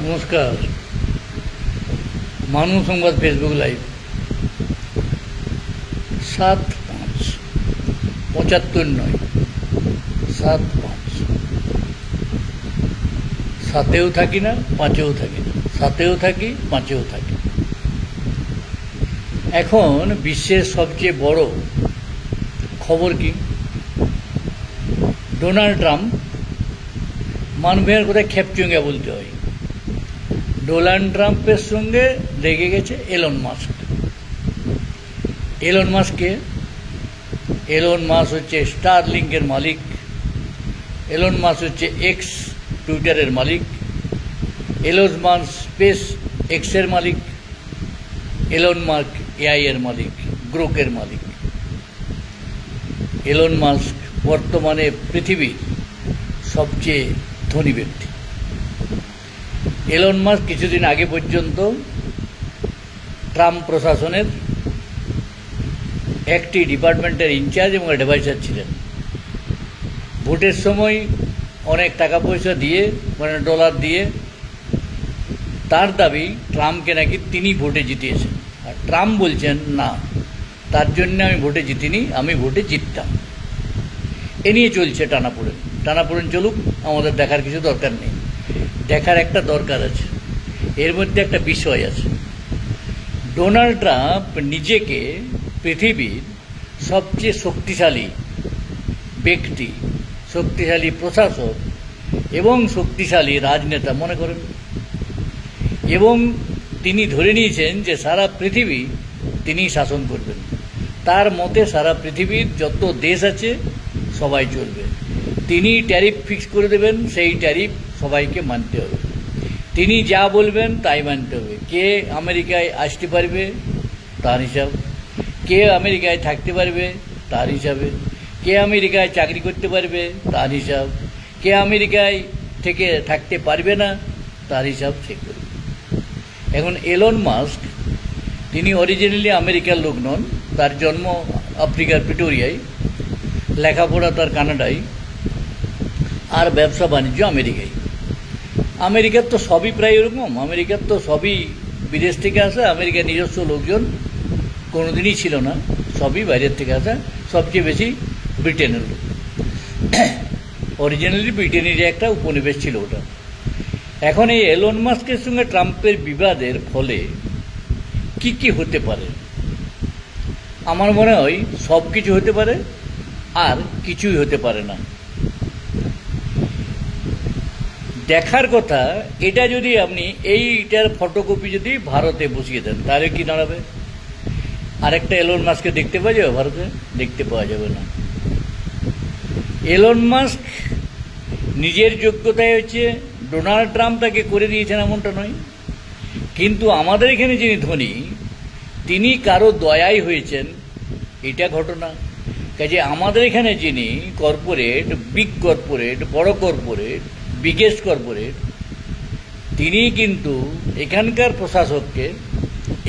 নমস্কার। মানুষ সংবাদ ফেসবুক লাইভ 7/5/75 নয় 7/5। 7-এও থাকি না, 5-এও থাকি না, 7-এও থাকি, 5-এও থাকি। এখন বিশ্বের সবচেয়ে বড় খবর কি? ডোনাল্ড ট্রাম্প, মানবের কোথায় খেপচুঙ্গা বলতে হয়। ডোনাল্ড ট্রাম্পের সঙ্গে লেগে গেছে এলন মাস্ক। এলন মাস্ককে এলন মাস্ক হচ্ছে স্টারলিংকের মালিক। এলন মাস্ক হচ্ছে এক্স টুইটারের মালিক। এলন মাস্ক স্পেস এক্সের মালিক। এলন মাস্ক এআই এর মালিক, গ্রোকের মালিক। এলন মাস্ক বর্তমানে পৃথিবীর সবচেয়ে ধনী ব্যক্তি। এলন মাস্ক কিছুদিন আগে পর্যন্ত ট্রাম্প প্রশাসনের একটি ডিপার্টমেন্টের ইনচার্জ এবং অ্যাডভাইজার ছিলেন। ভোটের সময় অনেক টাকা পয়সা দিয়ে, মানে ডলার দিয়ে, তার দাবি ট্রাম্পকে নাকি তিনি ভোটে জিতিয়েছেন। আর ট্রাম্প বলছেন না, তার জন্য আমি ভোটে জিতিনি, আমি ভোটে জিততাম। এ নিয়ে চলছে টানাপোড়েন চলুক, আমাদের দেখার কিছু দরকার নেই। দেখার একটা দরকার আছে, এর মধ্যে একটা বিষয় আছে। ডোনাল্ড ট্রাম্প নিজেকে পৃথিবীর সবচেয়ে শক্তিশালী ব্যক্তি, শক্তিশালী প্রশাসক এবং শক্তিশালী রাজনেতা মনে করেন, এবং তিনি ধরে নিয়েছেন যে সারা পৃথিবী তিনি শাসন করবেন। তার মতে সারা পৃথিবীর যত দেশ আছে সবাই চলবে, তিনি ট্যারিফ ফিক্স করে দেবেন, সেই ট্যারিফ সবাইকে মানতে হবে। তিনি যা বলবেন তাই মানতে হবে। কে আমেরিকায় আসতে পারবে তার হিসাব, কে আমেরিকায় থাকতে পারবে তার হিসাবে, কে আমেরিকায় চাকরি করতে পারবে তার হিসাব, কে আমেরিকায় থেকে থাকতে পারবে না তার হিসাব সে করবে। এখন এলন মাস্ক, তিনি অরিজিনালি আমেরিকার লোক নন, তার জন্ম আফ্রিকার প্রিটোরিয়ায়, লেখাপড়া তার কানাডায়, আর ব্যবসা বাণিজ্য আমেরিকায়। আমেরিকার তো সবই প্রায় এরকম, আমেরিকার তো সবই বিদেশ থেকে আসা। আমেরিকার নিজস্ব লোকজন কোনোদিনই ছিল না, সবই বাইরের থেকে আসা। সবচেয়ে বেশি ব্রিটেনের লোক। অরিজিনালি ব্রিটেনের একটা উপনিবেশ ছিল ওটা। এখন এই এলন মাস্কের সঙ্গে ট্রাম্পের বিবাদের ফলে কি কি হতে পারে? আমার মনে হয় সব কিছু হতে পারে, আর কিছুই হতে পারে না। দেখার কথা, এটা যদি আপনি এইটার ফটোকপি যদি ভারতে বসিয়ে দেন তাহলে কি দাঁড়াবে? আরেকটা এলন মাস্ককে দেখতে পাওয়া যাবে ভারতে? দেখতে পাওয়া যাবে না। এলন মাস্ক নিজের যোগ্যতায় হচ্ছে ডোনাল্ড ট্রাম্প তাকে করে দিয়েছেন এমনটা নয়, কিন্তু আমাদের এখানে যিনি ধনী তিনি কারো দয়াই হয়েছেন, এটা ঘটনা। কাজে আমাদের এখানে যিনি কর্পোরেট, বিগ কর্পোরেট, বড় কর্পোরেট, বিগেস্ট কর্পোরেট, তিনি কিন্তু এখানকার প্রশাসককে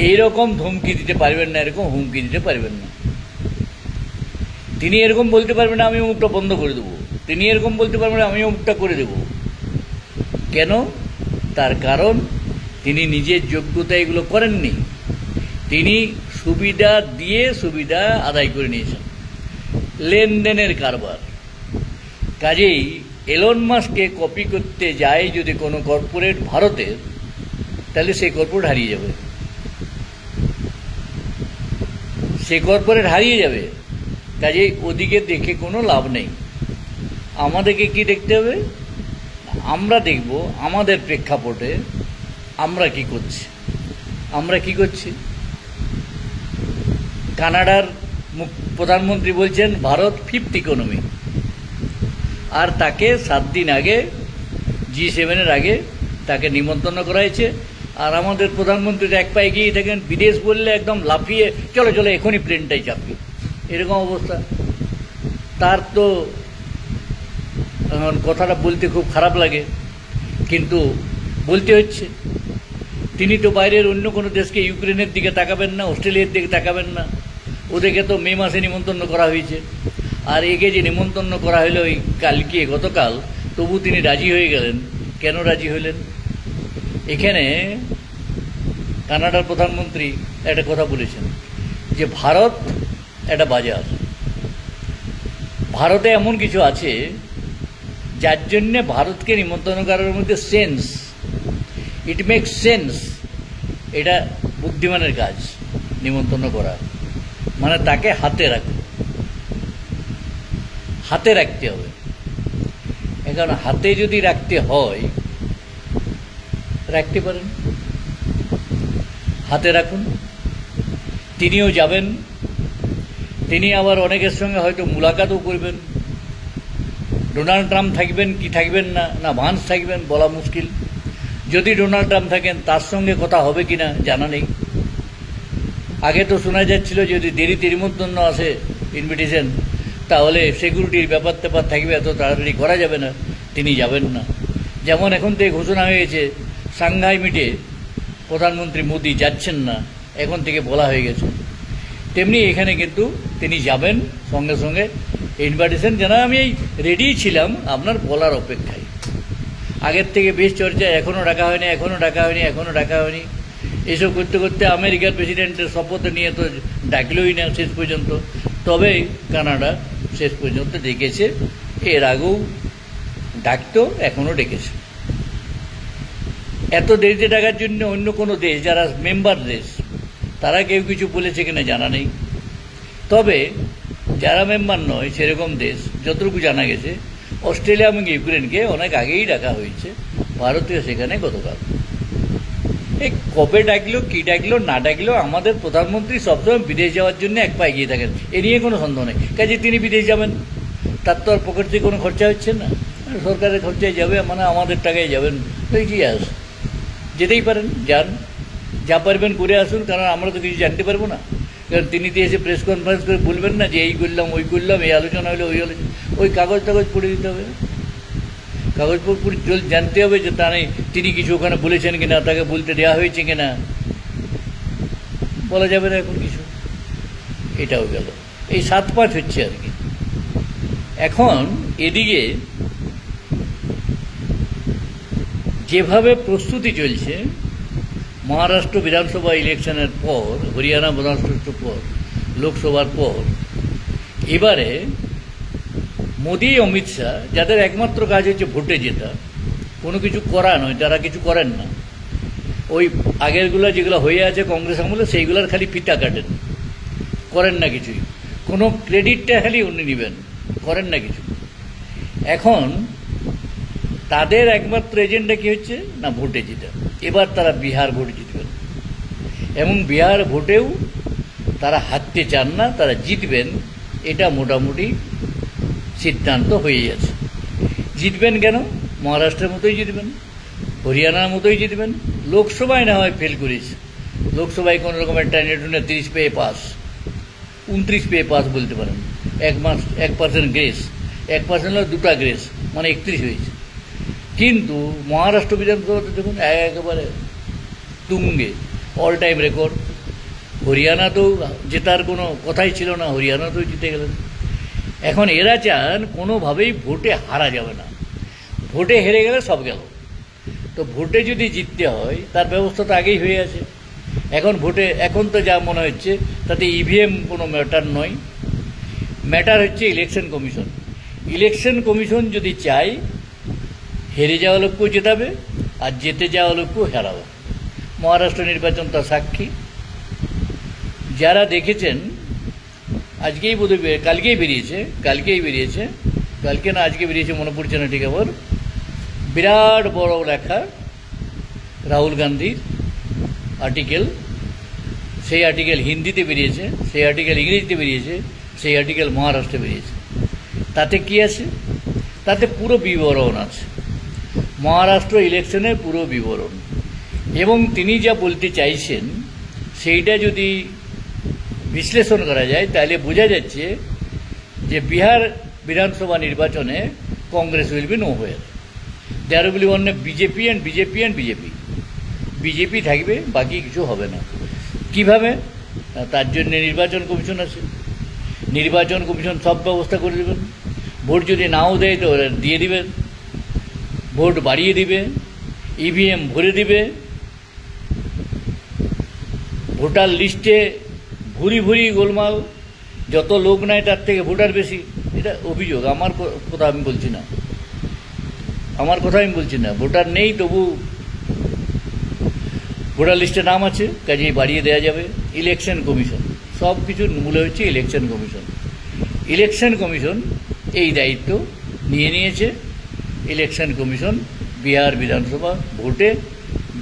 এইরকম ধমকি দিতে পারবেন না, এরকম হুমকি দিতে পারবেন না। তিনি এরকম বলতে পারবেন না আমি অমুকটা বন্ধ করে দেবো, তিনি এরকম বলতে পারবেন না আমি অমুকটা করে দেব। কেন? তার কারণ তিনি নিজের যোগ্যতা এগুলো করেননি, তিনি সুবিধা দিয়ে সুবিধা আদায় করে নিয়েছেন, লেনদেনের কারবার। কাজেই এলন মাস্ককে কপি করতে যায় যদি কোনো কর্পোরেট ভারতের, তাহলে সেই কর্পোরেট হারিয়ে যাবে, সেই কর্পোরেট হারিয়ে যাবে। কাজেই ওদিকে দেখে কোনো লাভ নেই। আমাদেরকে কি দেখতে হবে? আমরা দেখব আমাদের প্রেক্ষাপটে আমরা কি করছি। আমরা কি করছি? কানাডার প্রধানমন্ত্রী বলছেন ভারত ফিফথ ইকোনমি, আর তাকে 7 দিন আগে G7 আগে তাকে নিমন্ত্রণ করা হয়েছে। আর আমাদের প্রধানমন্ত্রী এক পায়ে এগিয়ে থাকেন, বিদেশ বললে একদম লাফিয়ে চলো চলো এখনই প্লেনটাই চাপি, এরকম অবস্থা। তার তো কথাটা বলতে খুব খারাপ লাগে, কিন্তু বলতে হচ্ছে। তিনি তো বাইরের অন্য কোনো দেশকে, ইউক্রেনের দিকে তাকাবেন না, অস্ট্রেলিয়ার দিকে তাকাবেন না। ওদেরকে তো মে মাসে নিমন্ত্রণ করা হয়েছে, আর একে যে নিমন্ত্রণ করা হলো ওই কালকে গতকাল, তবু তিনি রাজি হয়ে গেলেন। কেন রাজি হলেন? এখানে কানাডার প্রধানমন্ত্রী একটা কথা বলেছেন যে ভারত একটা বাজার, ভারতে এমন কিছু আছে যার জন্যে ভারতকে নিমন্ত্রণ করার মধ্যে সেন্স, ইট মেক্স সেন্স, এটা বুদ্ধিমানের কাজ নিমন্ত্রণ করা, মানে তাকে হাতে রাখতে হবে। এখন হাতে যদি রাখতে হয় রাখতে পারেন, হাতে রাখুন। তিনিও যাবেন, তিনি আবার অনেকের সঙ্গে হয়তো মুলাকাতও করবেন। ডোনাল্ড ট্রাম্প থাকবেন কি থাকবেন না, না ভান্স থাকবেন বলা মুশকিল। যদি ডোনাল্ড ট্রাম্প থাকেন তার সঙ্গে কথা হবে কি না জানা নেই। আগে তো শোনা যাচ্ছিল যদি দেরিতে নিমন্ত্রণ আসে ইনভিটেশন, তাহলে সিকিউরিটির ব্যাপার ট্যাপার থাকবে, এত তাড়াতাড়ি করা যাবে না, তিনি যাবেন না। যেমন এখন থেকে ঘোষণা হয়েছে সাংঘাই মিটে প্রধানমন্ত্রী মোদি যাচ্ছেন না, এখন থেকে বলা হয়ে গেছে, তেমনি এখানে কিন্তু তিনি যাবেন সঙ্গে সঙ্গে ইনভিটেশন জানা। আমি এই রেডি ছিলাম আপনার বলার অপেক্ষায়, আগের থেকে বেশ চর্চা, এখনও ডাকা হয়নি, এখনও ডাকা হয়নি, এখনও ডাকা হয়নি, এসব করতে করতে আমেরিকার প্রেসিডেন্টের শপথ নিয়ে তো ডাকলই না শেষ পর্যন্ত। তবে কানাডা শেষ পর্যন্ত ডেকেছে, এর আগেও ডাকতো, এখনও ডেকেছে। এত দেরিতে ডাকার জন্য অন্য কোনো দেশ যারা মেম্বার দেশ তারা কেউ কিছু বলেছে কিনা জানা নেই। তবে যারা মেম্বার নয় সেরকম দেশ যতটুকু জানা গেছে অস্ট্রেলিয়া এবং ইউক্রেনকে অনেক আগেই ডাকা হয়েছে, ভারতীয় সেখানে গতকাল। এই কবে ডাকলো কি ডাকলো না ডাকলো, আমাদের প্রধানমন্ত্রী সবসময় বিদেশ যাওয়ার জন্য এক পা এগিয়ে থাকেন, এ নিয়ে কোনো সন্দেহ নেই। কাজে তিনি বিদেশ যাবেন, তার তো আর পকেট থেকে কোনো খরচা হচ্ছে না, সরকারের খরচায় যাবে, মানে আমাদের টাকায় যাবেন, তো কি আছে, যেতেই পারেন, যান, যা পারবেন করে আসুন, কারণ আমরা তো কিছু জানতে পারবো না। কারণ তিনি তো এসে প্রেস কনফারেন্স করে বলবেন না যে এই করলাম ওই করলাম, এই আলোচনা হলো ওই আলোচনা, ওই কাগজ পড়ে দিতে হবে, কাগজ পড়ে জানতে হবে যে তা নেই তিনি কিছু ওখানে বলেছেন কিনা, তাকে বলতে দেওয়া হয়েছে কিনা, বলা যাবে না এখন কিছু। এটাও গেল, এই 7-5 হচ্ছে আর কি। এখন এদিকে যেভাবে প্রস্তুতি চলছে মহারাষ্ট্র বিধানসভা ইলেকশনের পর, হরিয়ানা বিধানসভার পর, লোকসভার পর, এবারে মোদি অমিত শাহ যাদের একমাত্র কাজ হচ্ছে ভোটে জেতা, কোনো কিছু করা নয়, যারা কিছু করেন না, ওই আগেরগুলো যেগুলো হয়ে আছে কংগ্রেস আমলে সেইগুলোর খালি ফিতা কাটেন, করেন না কিছুই, কোনো ক্রেডিটটা খালি উনি নেবেন, করেন না কিছু। এখন তাদের একমাত্র এজেন্ডা কী হচ্ছে না ভোটে জেতা। এবার তারা বিহার ভোট জিতবেন এবং বিহার ভোটেও তারা হারতে চান না, তারা জিতবেন, এটা মোটামুটি সিদ্ধান্ত হয়ে গেছে। জিতবেন কেন? মহারাষ্ট্রের মতোই জিতবেন, হরিয়ানার মতোই জিতবেন। লোকসভায় না হয় ফেল করেছে, লোকসভায় কোনো রকম একটা নেটুনে 30 পেয়ে পাস, 29 পেয়ে পাস বলতে পারেন, 1% গ্রেস, 1% হলো 2টা গ্রেস, মানে 31 হয়েছে। কিন্তু মহারাষ্ট্র বিধানসভাতে দেখুন একেবারে তুঙ্গে, অল টাইম রেকর্ড। হরিয়ানাতেও জেতার কোনো কথাই ছিল না, হরিয়ানাতেও জিতে গেলেন। এখন এরা চান কোনোভাবেই ভোটে হারা যাবে না, ভোটে হেরে গেলে সব গেল। তো ভোটে যদি জিততে হয় তার ব্যবস্থা তো আগেই হয়ে আছে। এখন ভোটে, এখন তো যা মনে হচ্ছে তাতে ইভিএম কোনো ম্যাটার নয়, ম্যাটার হচ্ছে ইলেকশন কমিশন। ইলেকশন কমিশন যদি চায় হেরে যাওয়া লোককেও জেতাবে আর জিতে যাওয়া লোককেও হারাবে। মহারাষ্ট্র নির্বাচন তার সাক্ষী। যারা দেখেছেন, আজকেই বোধহয় কালকেই বেরিয়েছে, কালকে না আজকে বেরিয়েছে মনে পড়ছে না ঠিক, আবার বিরাট বড় লেখা রাহুল গান্ধীর আর্টিকেল, সেই আর্টিকেল হিন্দিতে বেরিয়েছে, সেই আর্টিকেল ইংরেজিতে বেরিয়েছে, সেই আর্টিকেল মহারাষ্ট্রে বেরিয়েছে। তাতে কি আছে? তাতে পুরো বিবরণ আছে, মহারাষ্ট্র ইলেকশনের পুরো বিবরণ। এবং তিনি যা বলতে চাইছেন সেইটা যদি বিশ্লেষণ করা যায় তাহলে বোঝা যাচ্ছে যে বিহার বিধানসভা নির্বাচনে Congress will be nowhere where, there will be only BJP and BJP. BJP থাকবে, বাকি কিছু হবে না। কিভাবে? তার জন্য নির্বাচন কমিশন আছে, নির্বাচন কমিশন সব ব্যবস্থা করে দেবেন। ভোট যদি নাও দেয় তো দিয়ে দিবেন, ভোট বাড়িয়ে দিবে, ইভিএম ভরে দিবে, ভোটার লিস্টে ভুরি ভুরি গোলমাল, যত লোক নাই তার থেকে ভোটার বেশি। এটা অভিযোগ, আমার কথা আমি বলছি না, ভোটার নেই তবু ভোটার লিস্টে নাম আছে, কাজেই বাড়িয়ে দেওয়া যাবে। ইলেকশন কমিশন, সব কিছুর মূলে হচ্ছে ইলেকশন কমিশন। ইলেকশন কমিশন এই দায়িত্ব নিয়ে নিয়েছে। ইলেকশন কমিশন বিহার বিধানসভা ভোটে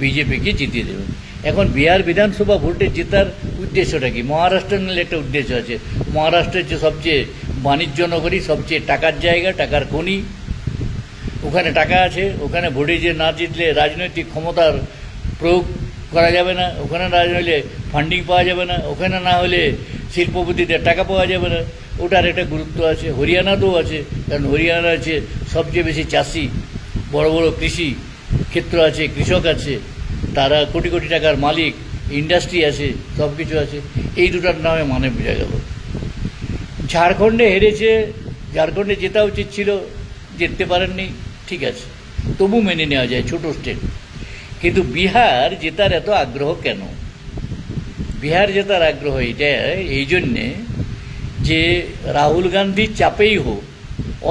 বিজেপিকে জিতিয়ে দেবে। এখন বিহার বিধানসভা ভোটে জেতার উদ্দেশ্যটা কি? মহারাষ্ট্র নিলে একটা উদ্দেশ্য আছে। মহারাষ্ট্রের যে সবচেয়ে বাণিজ্য নগরী, সবচেয়ে টাকার জায়গা, টাকার খনি, ওখানে টাকা আছে। ওখানে ভোটে যে না জিতলে রাজনৈতিক ক্ষমতার প্রয়োগ করা যাবে না, ওখানে না হলে ফান্ডিং পাওয়া যাবে না, ওখানে না হলে শিল্পপতিদের টাকা পাওয়া যাবে না, ওটার একটা গুরুত্ব আছে। হরিয়ানাতেও আছে, কারণ হরিয়ানা আছে সবচেয়ে বেশি চাষি, বড় বড় কৃষি ক্ষেত্র আছে, কৃষক আছে, তারা কোটি কোটি টাকার মালিক, ইন্ডাস্ট্রি আছে, সব কিছু আছে। এই দুটার নামে মানে বোঝা গেল। ঝাড়খণ্ডে হেরেছে, ঝাড়খণ্ডে জেতা উচিত ছিল, জিততে পারেননি, ঠিক আছে, তবু মেনে নেওয়া যায়, ছোট স্টেট। কিন্তু বিহার জেতার এত আগ্রহ কেন? বিহার জেতার আগ্রহ এটা এই জন্যে যে রাহুল গান্ধীর চাপেই হোক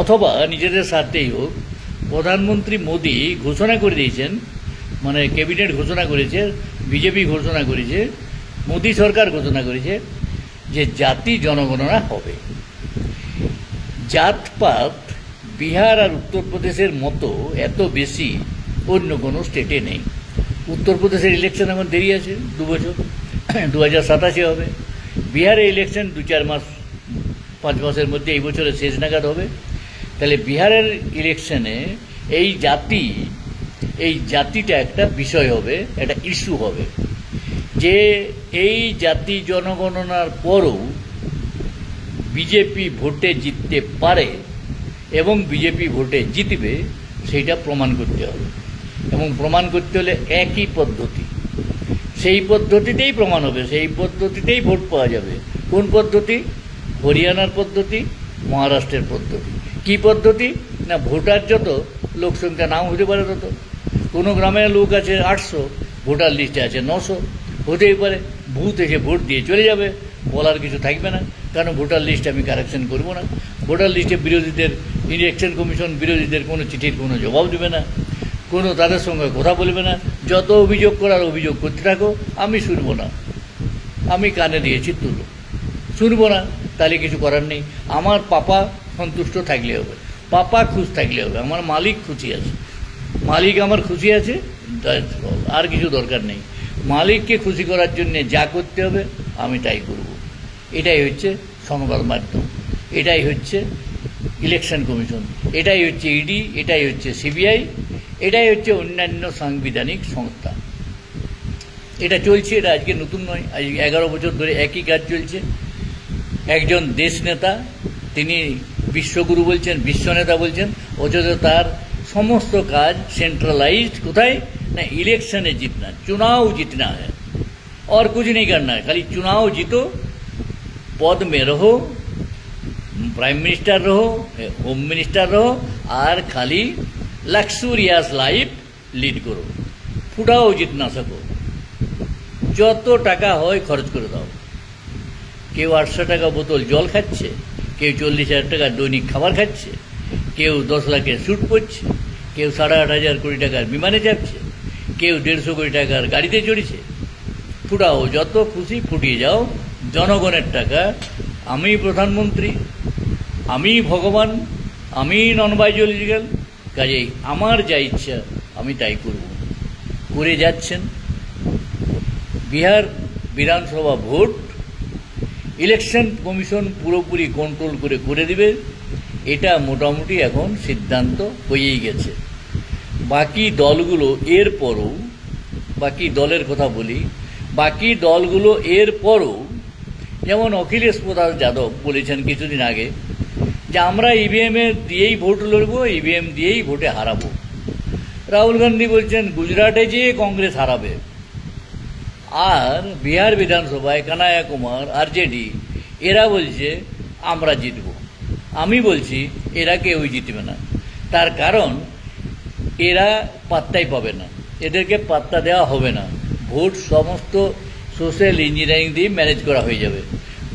অথবা নিজেদের স্বার্থেই হোক, প্রধানমন্ত্রী মোদি ঘোষণা করে দিয়েছেন, মানে ক্যাবিনেট ঘোষণা করেছে, বিজেপি ঘোষণা করেছে, মোদি সরকার ঘোষণা করেছে যে জাতি জনগণনা হবে। জাতপাত বিহার আর উত্তরপ্রদেশের মতো এত বেশি অন্য কোনো স্টেটে নেই। উত্তরপ্রদেশের ইলেকশন এখন দেরি আছে 2 বছর, 2027 হবে। বিহারে ইলেকশন 2-4 মাস, 5 মাসের মধ্যে, এই বছরের শেষ নাগাদ হবে। তাহলে বিহারের ইলেকশনে এই জাতিটা একটা বিষয় হবে, একটা ইস্যু হবে, যে এই জাতি জনগণনার পরও বিজেপি ভোটে জিততে পারে এবং বিজেপি ভোটে জিতবে, সেইটা প্রমাণ করতে হবে। এবং প্রমাণ করতে হলে একই পদ্ধতি, সেই পদ্ধতিতেই প্রমাণ হবে, সেই পদ্ধতিতেই ভোট পাওয়া যাবে। কোন পদ্ধতি? হরিয়ানার পদ্ধতি, মহারাষ্ট্রের পদ্ধতি। কি পদ্ধতি? না, ভোটার যত, লোক সংখ্যা নাও হতে পারে তত। কোনো গ্রামের লোক আছে 800, ভোটার লিস্টে আছে 900, হতেই পারে বুথ এসে ভোট দিয়ে চলে যাবে, বলার কিছু থাকবে না, কারণ ভোটার লিস্ট আমি কারেকশন করব না। ভোটার লিস্টে বিরোধীদের, ইলেকশন কমিশন বিরোধীদের কোনো চিঠির কোনো জবাব দেবে না, কোনো তাদের সঙ্গে কথা বলবে না। যত অভিযোগ করার অভিযোগ করতে থাকো, আমি শুনবো না, আমি কানে দিয়েছি তুলো, শুনবো না, তাহলে কিছু করার নেই। আমার পাপা সন্তুষ্ট থাকলে হবে, পাপা খুশ থাকলে হবে, আমার মালিক খুশি আছে, মালিক আমার খুশি আছে, আর কিছু দরকার নেই। মালিককে খুশি করার জন্যে যা করতে হবে আমি তাই করব। এটাই হচ্ছে সংবাদ মাধ্যম, এটাই হচ্ছে ইলেকশন কমিশন, এটাই হচ্ছে ইডি, এটাই হচ্ছে সিবিআই, এটাই হচ্ছে অন্যান্য সাংবিধানিক সংস্থা। এটা চলছে, এটা আজকে নতুন নয়, আজ 11 বছর ধরে একই কাজ চলছে। একজন দেশ নেতা, তিনি বিশ্বগুরু বলছেন, বিশ্বনেতা বলছেন, অথচ তার সমস্ত কাজ सेंट्रलाइज्ड কোথায়? না, इलेक्शन जीतना, चुनाव जीतना है और कुछ नहीं करना है। खाली चुनाव जीतो, पद में रहो, प्राइम मिनिस्टर रहो, होम मिनिस्टर रहो, और खाली लक्सुरियस लाइफ लीड करो। ফুটাও জিতনা সको, যত টাকা হয় খরচ করে দাও। কেউ 800 টাকা বোতল জল খাচ্ছে, কেউ 40,000 টাকা দৈনিক খাবার খাচ্ছে, কেউ 10 লাখের স্যুট পরছে, কেউ 8,500 কোটি টাকার বিমানে যাচ্ছে, কেউ 150 কোটি টাকার গাড়িতে চড়েছে। ফুটাও, যত খুশি ফুটিয়ে যাও, জনগণের টাকা। আমি প্রধানমন্ত্রী, আমি ভগবান, আমি নন বায়োলজিক্যাল, কাজেই আমার যা ইচ্ছা আমি তাই করব, করে যাচ্ছেন। বিহার বিধানসভা ভোট ইলেকশন কমিশন পুরোপুরি কন্ট্রোল করে দেবে, এটা মোটামুটি এখন সিদ্ধান্ত হয়েই গেছে। বাকি দলগুলো এরপরও, বাকি দলের কথা বলি, বাকি দলগুলো এরপরও, যেমন অখিলেশ প্রসাদ যাদব বলেছেন কিছুদিন আগে যে আমরা ইভিএম দিয়েই ভোট লড়ব, ইভিএম দিয়েই ভোটে হারাবো। রাহুল গান্ধী বলছেন গুজরাটে যেয়ে কংগ্রেস হারাবে, আর বিহার বিধানসভায় কানাইয়া কুমার, আরজেডি, এরা বলছে আমরা জিতব। আমি বলছি এরা কেউই জিতবে না, তার কারণ এরা পাত্তাই পাবে না। এদেরকে পাত্তা দেওয়া হবে না। ভোট সমস্ত সোশ্যাল ইঞ্জিনিয়ারিং দিয়ে ম্যানেজ করা হয়ে যাবে।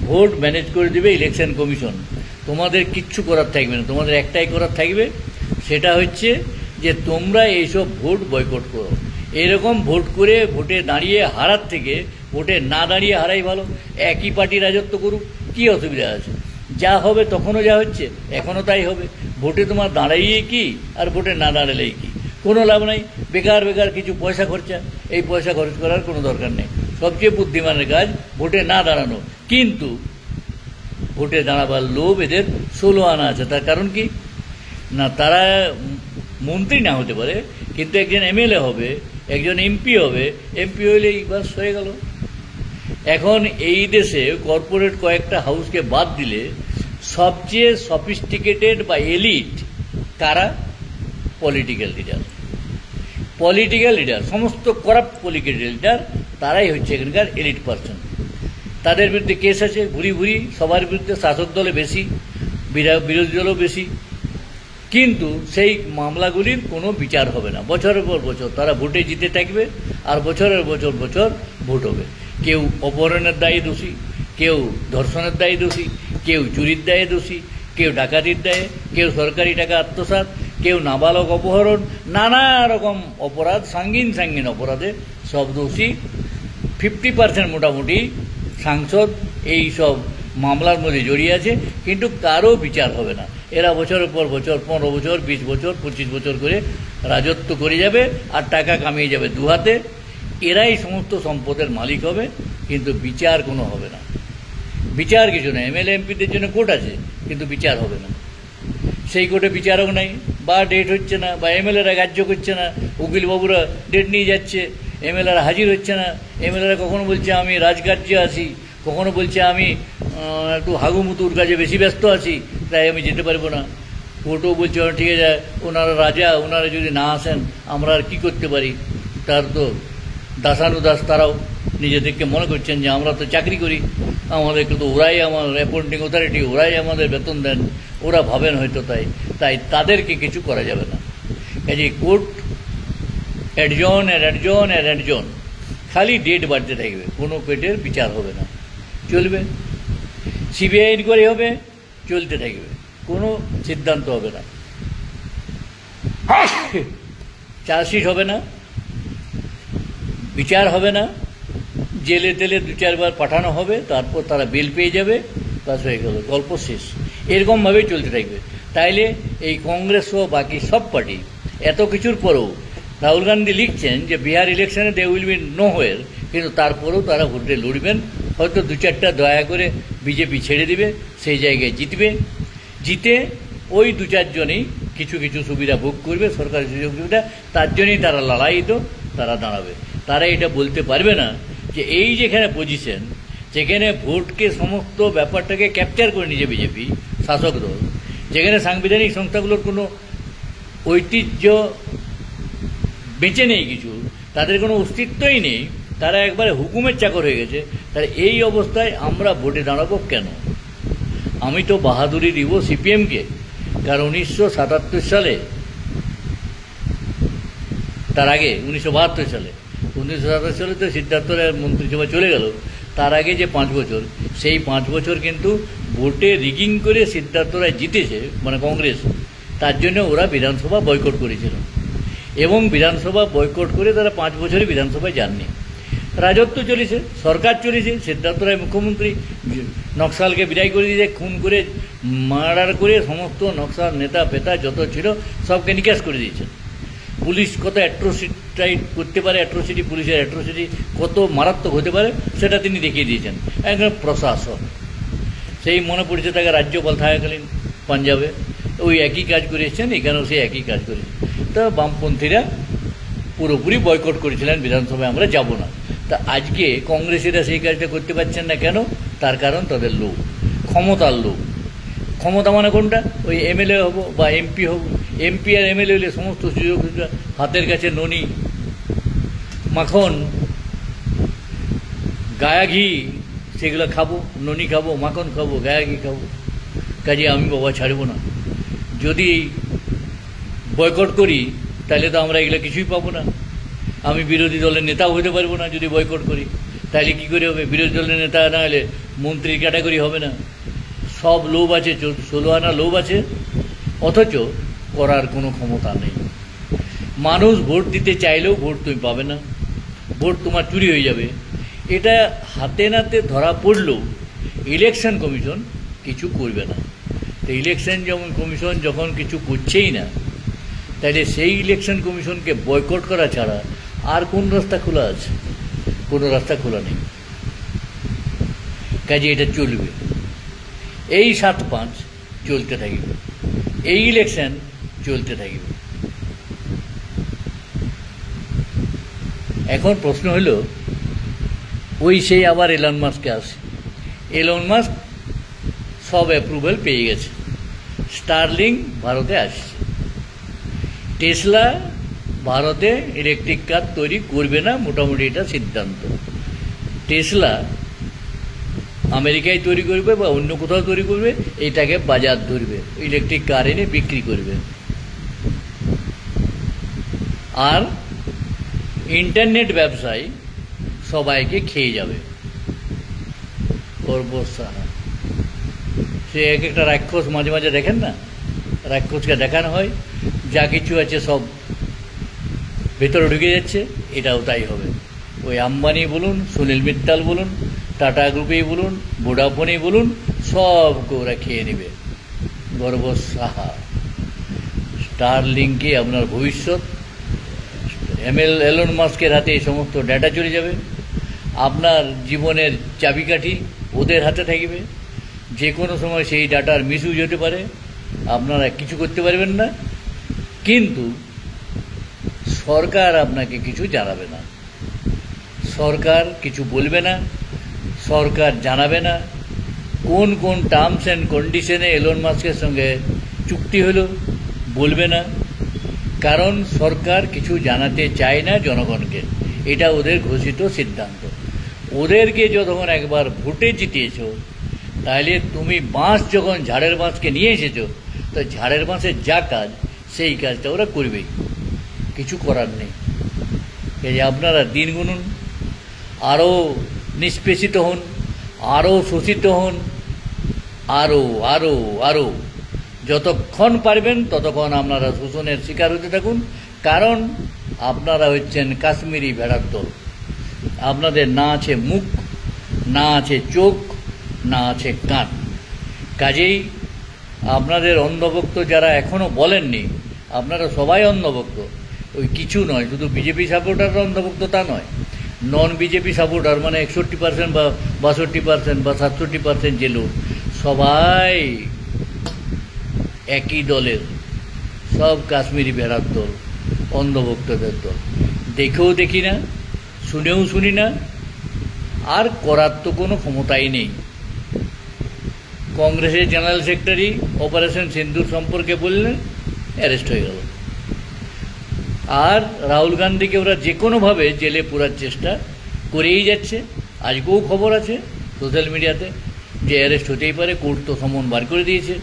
ভোট ম্যানেজ করে দেবে ইলেকশন কমিশন। তোমাদের কিচ্ছু করার থাকবে না। তোমাদের একটাই করার থাকবে, সেটা হচ্ছে যে তোমরা এইসব ভোট বয়কট করো। এরকম ভোট করে ভোটে দাঁড়িয়ে হারার থেকে ভোটে না দাঁড়িয়ে হারাই ভালো। একই পার্টি রাজত্ব করুক, কী অসুবিধা আছে? যা হবে তখনও যা হচ্ছে এখনও তাই হবে। ভোটে তোমার দাঁড়াইয়ে কি আর ভোটে না দাঁড়ালেই কি, কোনো লাভ নাই। বেকার বেকার কিছু পয়সা খরচা, এই পয়সা খরচ করার কোনো দরকার নেই। সবচেয়ে বুদ্ধিমানের কাজ ভোটে না দাঁড়ানো। কিন্তু ভোটে দাঁড়াবার লোভ এদের 16 আনা আছে। তার কারণ কি না, তারা মন্ত্রী না হতে পারে, কিন্তু একজন এমএলএ হবে, একজন এমপি হবে। এমপি হইলেই বাস হয়ে গেল। এখন এই দেশে কর্পোরেট কয়েকটা হাউসকে বাদ দিলে সবচেয়ে সফিস্টিকেটেড বা এলিট কারা? Political leader. পলিটিক্যাল লিডার, সমস্ত করাপ্ট পলিটিক্যাল লিডার, তারাই হচ্ছে এখানকার এলিট পার্সন। তাদের বিরুদ্ধে কেস আছে ভুরি ভুরি, সবার বিরুদ্ধে, শাসক দলে বেশি, বিরোধী দলও বেশি। কিন্তু সেই মামলাগুলির কোনো বিচার হবে না। বছরের পর বছর তারা ভোটে জিতে থাকবে, আর বছরের বছর বছর ভোট হবে। কেউ অপহরণের দায়ে দোষী, কেউ ধর্ষণের দায়ে দোষী, কেউ চুরির দায়ে দোষী, কেউ ডাকাতির দায়ে, কেউ সরকারি টাকা আত্মসাৎ, কেউ নাবালক অপহরণ, নানা রকম অপরাধ, সাঙ্গীন সাঙ্গীন অপরাধে সব দোষী। 50% মোটামুটি সাংসদ এই সব মামলার মধ্যে জড়িয়ে আছে, কিন্তু কারও বিচার হবে না। এরা বছরের পর বছর, 15 বছর, 20 বছর, 25 বছর করে রাজত্ব করে যাবে আর টাকা কামিয়ে যাবে দুহাতে। এরাই সমস্ত সম্পদের মালিক হবে, কিন্তু বিচার কোনো হবে না। বিচার কিছু না। এমএলএ এমপিদের জন্য কোর্ট আছে, কিন্তু বিচার হবে না। সেই কোর্টে বিচারক নাই, বা ডেট হচ্ছে না, বা এমএলএরা গ্রাহ্য করছে না, উকিলবাবুরা ডেট নিয়ে যাচ্ছে, এমএলএরা হাজির হচ্ছে না। এমএলএরা কখনো বলছে আমি রাজকার্যে আছি, কখনো বলছে আমি একটু হাগুমুতুর কাজে বেশি ব্যস্ত আছি, তাই আমি যেতে পারবো না। কোর্টও বলছে ঠিক আছে, ওনারা রাজা, ওনারা যদি না আসেন আমরা আর কী করতে পারি। তার তো দাসানুদাস তারাও নিজেদেরকে মনে করছেন যে আমরা তো চাকরি করি, আমাদেরকে তো ওরাই আমার অ্যাপয়েন্টিং অথরিটি, ওরাই আমাদের বেতন দেন, ওরা ভাবেন হয়তো। তাই তাদেরকে কিছু করা যাবে না। কাজে কোর্ট অ্যাডজন, খালি ডেট বাড়তে থাকবে, কোনো পেটের বিচার হবে না, চলবে। সিবিআই ইনকোয়ারি হবে, চলতে থাকবে, কোনো সিদ্ধান্ত হবে না। চার্জশিট হবে না, বিচার হবে না, জেলে তেলে 2-4 বার পাঠানো হবে, তারপর তারা বেল পেয়ে যাবে, বাস হয়ে গেল, গল্প শেষ। এরকমভাবেই চলতে থাকবে। তাইলে এই কংগ্রেস সহ বাকি সব পার্টি এত কিছুর পরেও, রাহুল গান্ধী লিখছেন যে বিহার ইলেকশনে দে উইল বি নো হোয়ার, কিন্তু তারপরেও তারা ভোটে লড়বেন। হয়তো 2-4টা দয়া করে বিজেপি ছেড়ে দিবে, সেই জায়গায় জিতবে। জিতে ওই 2-4 জনেই কিছু কিছু সুবিধা ভোগ করবে, সরকারি সুযোগ সুবিধা, তার জন্যই তারা লড়াইতো, তারা দাঁড়াবে। তারা এটা বলতে পারবে না যে এই যেখানে পজিশন, যেখানে ভোটকে সমস্ত ব্যাপারটাকে ক্যাপচার করে নিয়েছে বিজেপি শাসক দল, যেখানে সাংবিধানিক সংস্থাগুলোর কোনো ঐতিহ্য বেঁচে নেই, কিছু তাদের কোনো অস্তিত্বই নেই, তারা একবারে হুকুমের চাকর হয়ে গেছে। তার এই অবস্থায় আমরা ভোটে দাঁড়াবো কেন? আমি তো বাহাদুরি দিব সিপিএমকে, কারণ 1977 সালে, তার আগে 1972 সালে, 1977 সালে তো সিদ্ধার্থ রায়ের মন্ত্রিসভা চলে গেল। তার আগে যে 5 বছর, সেই 5 বছর কিন্তু ভোটে রিগিং করে সিদ্ধার্থ রায় জিতেছে, মানে কংগ্রেস। তার জন্য ওরা বিধানসভা বয়কট করেছিল, এবং বিধানসভা বয়কট করে তারা 5 বছরই বিধানসভায় যাননি। রাজত্ব চলেছে, সরকার চলেছে, সিদ্ধার্থ রায় মুখ্যমন্ত্রী, নকশালকে বিদায় করে দিয়েছে, খুন করে, মার্ডার করে সমস্ত নকশাল নেতা ফেতা যত ছিল সবকে নিকাশ করে দিয়েছে। পুলিশ কত অ্যাট্রোসিটি করতে পারে, পুলিশের অ্যাট্রোসিটি কত মারাত্মক হতে পারে, সেটা তিনি দেখিয়ে দিয়েছেন। একদম প্রশাসন, সেই মনে পড়েছে তাকে রাজ্যপাল থাকাকালীন পাঞ্জাবে ওই একই কাজ করে এসেছেন, এখানেও সেই একই কাজ করেছে। তা বামপন্থীরা পুরোপুরি বয়কট করেছিলেন, বিধানসভায় আমরা যাব না। তা আজকে কংগ্রেসিরা সেই কাজটা করতে পারছেন না কেন? তার কারণ তাদের লোভ, ক্ষমতার লোভ। ক্ষমতা মানে কোনটা? ওই এমএলএ হব বা এমপি হব। এমপি আর এমএলএ হলে সমস্ত সুযোগ সুবিধা হাতের কাছে, ননি, মাখন, গায়া ঘি, সেগুলো খাবো, ননি খাবো, মাখন খাবো, গায়া ঘি খাবো। কাজে আমি বাবা ছাড়বো না। যদি বয়কট করি তাহলে তো আমরা এগুলো কিছুই পাবো না। আমি বিরোধী দলের নেতাও হতে পারবো না যদি বয়কট করি। তাহলে কী করে হবে? বিরোধী দলের নেতা না হলে মন্ত্রীর ক্যাটাগরি হবে না। সব লোভ আছে, 16 আনা লোভ আছে, অথচ করার কোনো ক্ষমতা নেই। মানুষ ভোট দিতে চাইলেও ভোট তুমি পাবে না, ভোট তোমার চুরি হয়ে যাবে। এটা হাতে নাতে ধরা পড়লেও ইলেকশন কমিশন কিছু করবে না। তো ইলেকশন কমিশন যখন কিছু করছেই না, তাহলে সেই ইলেকশন কমিশনকে বয়কট করা ছাড়া আর কোন রাস্তা খোলা আছে? কোনো রাস্তা খোলা নেই। কাজে এটা চলবে, এই 7-5 চলতে থাকবে, এই ইলেকশন চলতে থাকবে। এখন প্রশ্ন হলো, ওই সেই আবার এলন মাস্ককে আসে। এলন মাস্ক সব অ্যাপ্রুভাল পেয়ে গেছে, স্টারলিংক ভারতে আসছে। টেসলা ভারতে ইলেকট্রিক কার তৈরি করবে না, মোটামুটি এটা সিদ্ধান্ত। টেসলা আমেরিকায় তৈরি করবে বা অন্য কোথাও তৈরি করবে, এটাকে বাজার ধরবে, ইলেকট্রিক কার এনে বিক্রি করবে। আর ইন্টারনেট ব্যবসায় সবাইকে খেয়ে যাবে। সর্বসাহা সে এক একটা রাক্ষস মাঝে মাঝে দেখেন না, রাক্ষসকে দেখানো হয়, যা কিছু আছে সব ভেতরে ঢুকে যাচ্ছে, এটাও তাই হবে। ওই আম্বানি বলুন, সুনীল মিত্তাল বলুন, টাটা গ্রুপেই বলুন, ভোডাফোনেই বলুন, সবকে ওরা খেয়ে নেবে। সর্বসাহা স্টারলিংকে আপনার ভবিষ্যৎ, এলন মাস্কের হাতে এই সমস্ত ডেটা চলে যাবে। আপনার জীবনের চাবিকাঠি ওদের হাতে থাকবে। যে কোনো সময় সেই ডাটার মিসইউজ হতে পারে, আপনারা কিছু করতে পারবেন না। কিন্তু সরকার আপনাকে কিছু জানাবে না, সরকার কিছু বলবে না, সরকার জানাবে না কোন কোন টার্মস অ্যান্ড কন্ডিশনে এলন মাস্কের সঙ্গে চুক্তি হলো, বলবে না। কারণ সরকার কিছু জানাতে চায় না জনগণকে, এটা ওদের ঘোষিত সিদ্ধান্ত। ওদেরকে যখন একবার ভোটে জিতিয়েছ, তাহলে তুমি বাঁশ যখন ঝাড়ের বাঁশকে নিয়ে এসেছো, তো ঝাড়ের বাঁশের যা কাজ সেই কাজটা ওরা করবেই, কিছু করার নেই। এই যে আপনারা দিন গুনুন, আরও নিষ্পেষিত হন, আরও শোষিত হন, আরও আরও আরও যতক্ষণ পারবেন ততক্ষণ আপনারা শোষণের শিকার হতে থাকুন। কারণ আপনারা হচ্ছেন কাশ্মীরি ভেড়ার দল। আপনাদের না আছে মুখ, না আছে চোখ, না আছে কান। কাজেই আপনাদের অন্ধভক্ত যারা এখনও বলেননি, আপনারা সবাই অন্ধভক্ত। ওই কিছু নয়, শুধু বিজেপি সাপোর্টাররা অন্ধভক্ত তা নয়, নন বিজেপি সাপোর্টার মানে 61% বা 62% বা 67% যে লোক, সবাই একই দলের, সব কাশ্মীরি ভেড়ার দল, অন্ধভক্তদের দল। দেখেও দেখি না, শুনেও শুনি না, আর করার তো কোনো ক্ষমতাই নেই। কংগ্রেসের জেনারেল সেক্রেটারি অপারেশন সিন্দুর সম্পর্কে বললেন, অ্যারেস্ট হয়ে গেল। আর রাহুল গান্ধীকে ওরা যে কোনোভাবে জেলে পুরার চেষ্টা করেই যাচ্ছে। আজকেও খবর আছে সোশ্যাল মিডিয়াতে যে অ্যারেস্ট হতেই পারে, কোর্ট তো সমন বার করে দিয়েছে।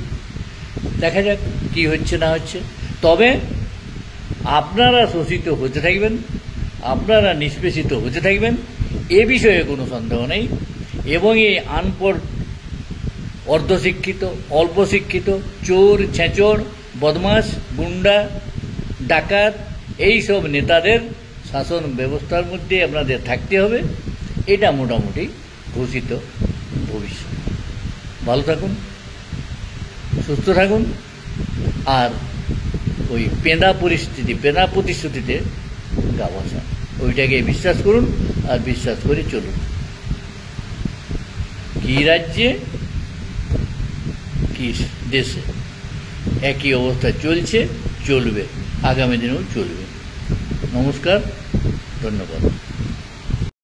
দেখা যাক কি হচ্ছে না হচ্ছে। তবে আপনারা শোষিত হতে থাকবেন, আপনারা নিষ্পেষিত হতে থাকবেন, এ বিষয়ে কোনো সন্দেহ নেই। এবং এই আনপড়, অর্ধশিক্ষিত, অল্প শিক্ষিত, চোর, ছেঁচড়, বদমাশ, গুন্ডা, ডাকাত, এই সব নেতাদের শাসন ব্যবস্থার মধ্যে আপনাদের থাকতে হবে, এটা মোটামুটি ঘোষিত ভবিষ্যৎ। ভালো থাকুন, সুস্থ থাকুন, আর ওই পেঁদা প্রতিশ্রুতিতে গা ভাসান, ওইটাকে বিশ্বাস করুন আর বিশ্বাস করে চলুন। কি রাজ্যে কি দেশে একই অবস্থা চলছে, চলবে, আগামী দিনেও চলবে। নমস্কার, ধন্যবাদ।